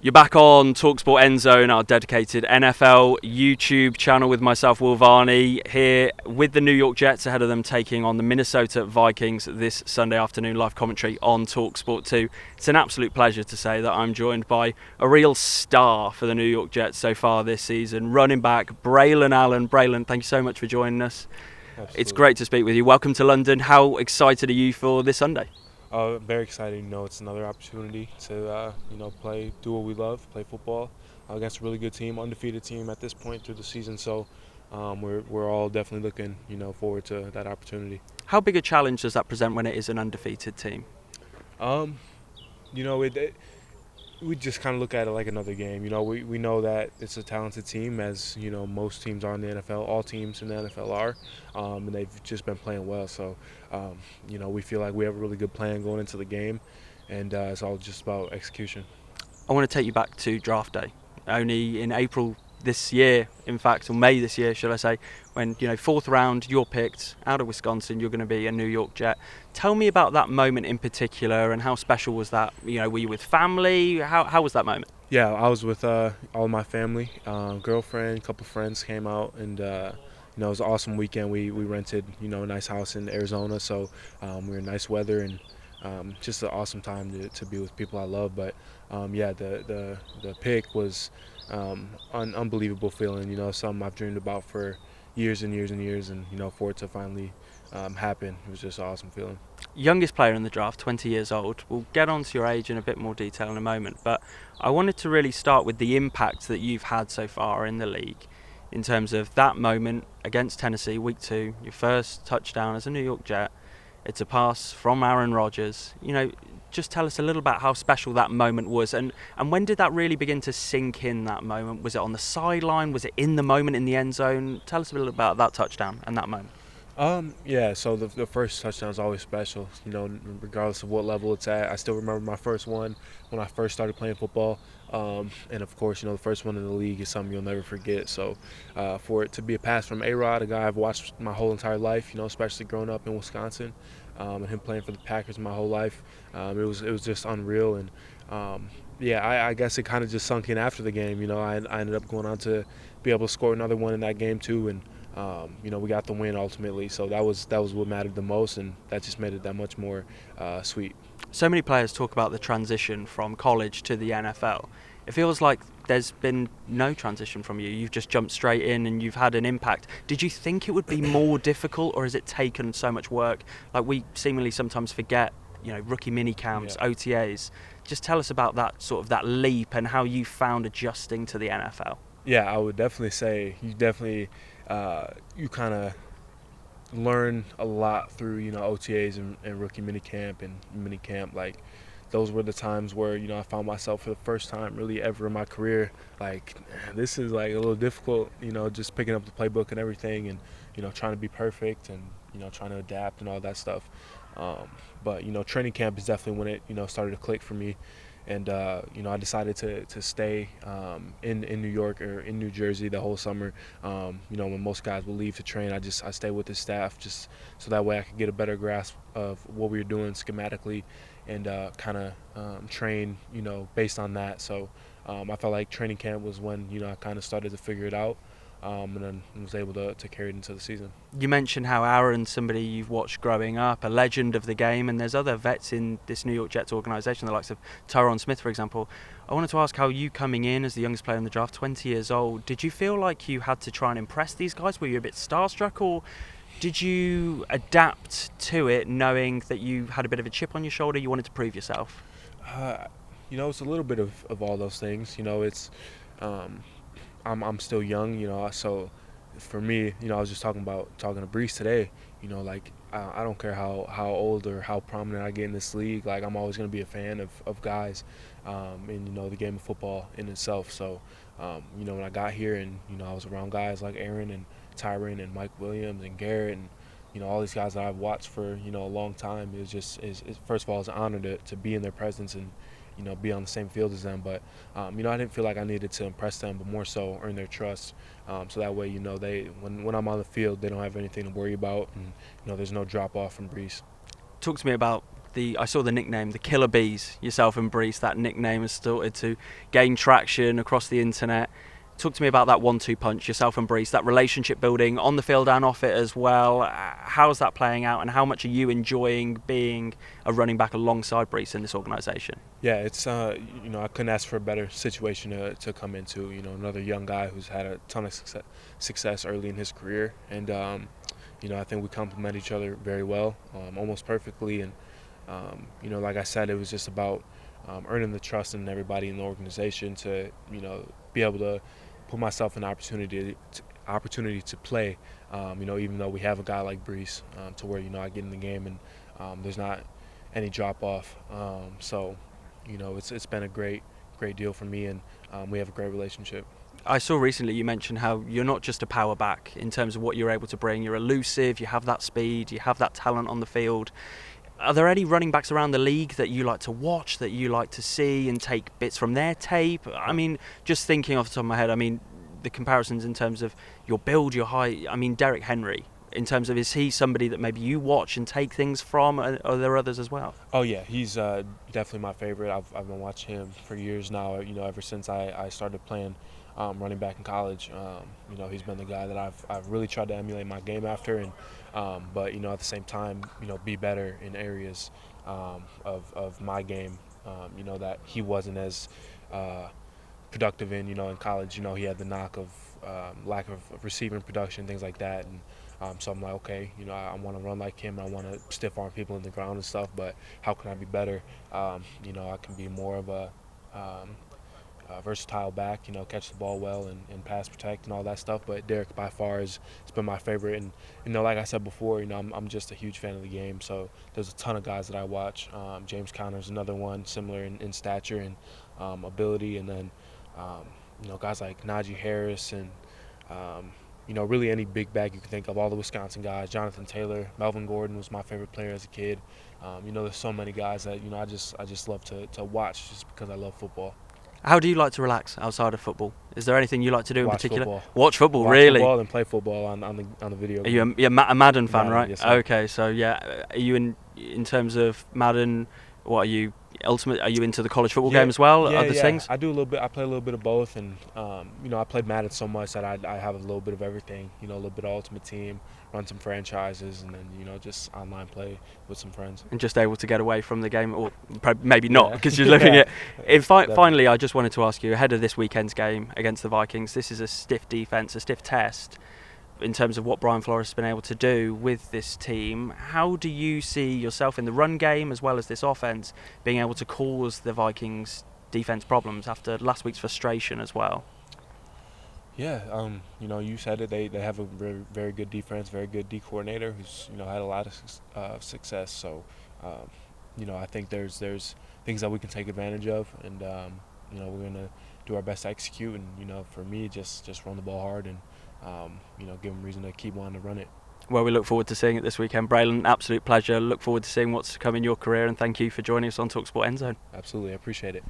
You're back on talkSPORT End Zone, our dedicated NFL YouTube channel with myself, Will Varney, here with the New York Jets ahead of them taking on the Minnesota Vikings this Sunday afternoon. Live commentary on talkSPORT 2. It's an absolute pleasure to say that I'm joined by a real star for the New York Jets so far this season, running back Braelon Allen. Braelon, thank you so much for joining us. Absolutely. It's great to speak with you. Welcome to London. How excited are you for this Sunday? Very excited. It's another opportunity to do what we love, play football against a really good team, undefeated team at this point through the season. So we're all definitely looking forward to that opportunity. How big a challenge does that present when it is an undefeated team? Um, you know it we just kind of look at it like another game. We know that it's a talented team, as most teams are in the NFL. All teams in the NFL are, and they've just been playing well. So, we feel like we have a really good plan going into the game, and it's all just about execution. I want to take you back to draft day. Only in April this year, in fact, or May this year, should I say, when, fourth round, you're picked out of Wisconsin, you're going to be a New York Jet. Tell me about that moment in particular and how special was that? Were you with family? How was that moment? Yeah, I was with all my family, girlfriend, a couple friends came out, and it was an awesome weekend. We rented, a nice house in Arizona, so we were in nice weather, and just an awesome time to be with people I love. But the pick was unbelievable feeling. Something I've dreamed about for years and years and years, and for it to finally happen, it was just an awesome feeling. Youngest player in the draft, 20 years old. We'll get on to your age in a bit more detail in a moment, but I wanted to really start with the impact that you've had so far in the league in terms of that moment against Tennessee, week 2, your first touchdown as a New York Jet. It's a pass from Aaron Rodgers. Just tell us a little about how special that moment was, and when did that really begin to sink in, that moment? Was it on the sideline? Was it in the moment in the end zone? Tell us a little about that touchdown and that moment. So the first touchdown is always special, regardless of what level it's at. I still remember my first one when I first started playing football. And of course, the first one in the league is something you'll never forget. So for it to be a pass from A-Rod, a guy I've watched my whole entire life, especially growing up in Wisconsin, and him playing for the Packers my whole life, it was just unreal. And I guess it kind of just sunk in after the game. I ended up going on to be able to score another one in that game too, and we got the win ultimately, so that was what mattered the most, and that just made it that much more sweet. So many players talk about the transition from college to the NFL. It feels like there's been no transition from you. You've just jumped straight in and you've had an impact. Did you think it would be more difficult, or has it taken so much work? Like, we seemingly sometimes forget, rookie mini camps, OTAs. Just tell us about that leap and how you found adjusting to the NFL. Yeah, I would definitely say you kind of learn a lot through OTAs and rookie minicamp and minicamp. Like, those were the times where I found myself for the first time really ever in my career, like, this is like a little difficult, just picking up the playbook and everything, and trying to be perfect, and trying to adapt and all that stuff. But training camp is definitely when it started to click for me. And I decided to stay in New York or in New Jersey the whole summer. When most guys will leave to train, I stay with the staff, just so that way I could get a better grasp of what we were doing schematically, and kind of train based on that. So I felt like training camp was when I kind of started to figure it out. And then was able to carry it into the season. You mentioned how Aaron's somebody you've watched growing up, a legend of the game, and there's other vets in this New York Jets organisation, the likes of Tyron Smith, for example. I wanted to ask how you, coming in as the youngest player in the draft, 20 years old, did you feel like you had to try and impress these guys? Were you a bit starstruck, or did you adapt to it knowing that you had a bit of a chip on your shoulder, you wanted to prove yourself? It's a little bit of all those things. It's I'm still young, so for me, I was just talking to Brees today, like, I don't care how old or how prominent I get in this league, like, I'm always going to be a fan of guys, and the game of football in itself. So when I got here and I was around guys like Aaron and Tyron and Mike Williams and Garrett, and all these guys that I've watched for a long time, it's first of all, it's an honor to be in their presence and be on the same field as them. But, I didn't feel like I needed to impress them, but more so earn their trust. So that way, they when I'm on the field, they don't have anything to worry about, and, there's no drop off from Brees. Talk to me about I saw the nickname, the Killer Bees, yourself and Brees. That nickname has started to gain traction across the internet. Talk to me about that 1-2 punch, yourself and Brees, that relationship building on the field and off it as well. How's that playing out, and how much are you enjoying being a running back alongside Brees in this organisation? Yeah, it's I couldn't ask for a better situation to come into. Another young guy who's had a ton of success early in his career, and I think we complement each other very well, almost perfectly. And like I said, it was just about earning the trust in everybody in the organization to be able to put myself in opportunity to play. Even though we have a guy like Brees, to where I get in the game and there's not any drop off. So it's been a great deal for me, and we have a great relationship. I saw recently you mentioned how you're not just a power back in terms of what you're able to bring. You're elusive, you have that speed, you have that talent on the field. Are there any running backs around the league that you like to watch, that you like to see and take bits from their tape? I mean, just thinking off the top of my head, the comparisons in terms of your build, your height. Derrick Henry, in terms of, is he somebody that maybe you watch and take things from? Are there others as well? Oh yeah, he's definitely my favorite. I've been watching him for years now. Ever since I started playing running back in college. He's been the guy that I've really tried to emulate my game after, and but at the same time, be better in areas of my game. That he wasn't as productive in. In college, he had the knock of lack of receiving production, things like that, and so I'm like, okay, I want to run like him. I want to stiff arm people in the ground and stuff, but how can I be better? I can be more of a versatile back, catch the ball well and pass protect and all that stuff. But Derrick by far has been my favorite. And, like I said before, I'm just a huge fan of the game. So there's a ton of guys that I watch. James Conner's another one, similar in stature and ability. And then, guys like Najee Harris and, really any big back you can think of, all the Wisconsin guys. Jonathan Taylor, Melvin Gordon was my favorite player as a kid. There's so many guys that, I just love to watch just because I love football. How do you like to relax outside of football? Is there anything you like to do in particular? Football. Watch football, Watch really? Football and play football on the video game. Are you a Madden fan, Madden, right? yes, sir. Okay, so yeah, are you in terms of Madden? What are you? Ultimate? Are you into the college football game as well? Yeah, Other things? I do a little bit. I play a little bit of both, and I played Madden so much that I have a little bit of everything. A little bit of Ultimate Team, run some franchises, and then just online play with some friends. And just able to get away from the game, or maybe not, because you're living it. Finally, I just wanted to ask you, ahead of this weekend's game against the Vikings, this is a stiff defense, a stiff test in terms of what Brian Flores has been able to do with this team. How do you see yourself in the run game as well as this offense being able to cause the Vikings defense problems after last week's frustration as well? Yeah, you said it. They have a very, very good defense, very good D coordinator who's had a lot of success. So, I think there's things that we can take advantage of, and we're gonna do our best to execute. And for me, just run the ball hard and give them reason to keep wanting to run it. Well, we look forward to seeing it this weekend. Braelon, absolute pleasure. Look forward to seeing what's to come in your career, and thank you for joining us on talkSPORT Endzone. Absolutely, I appreciate it.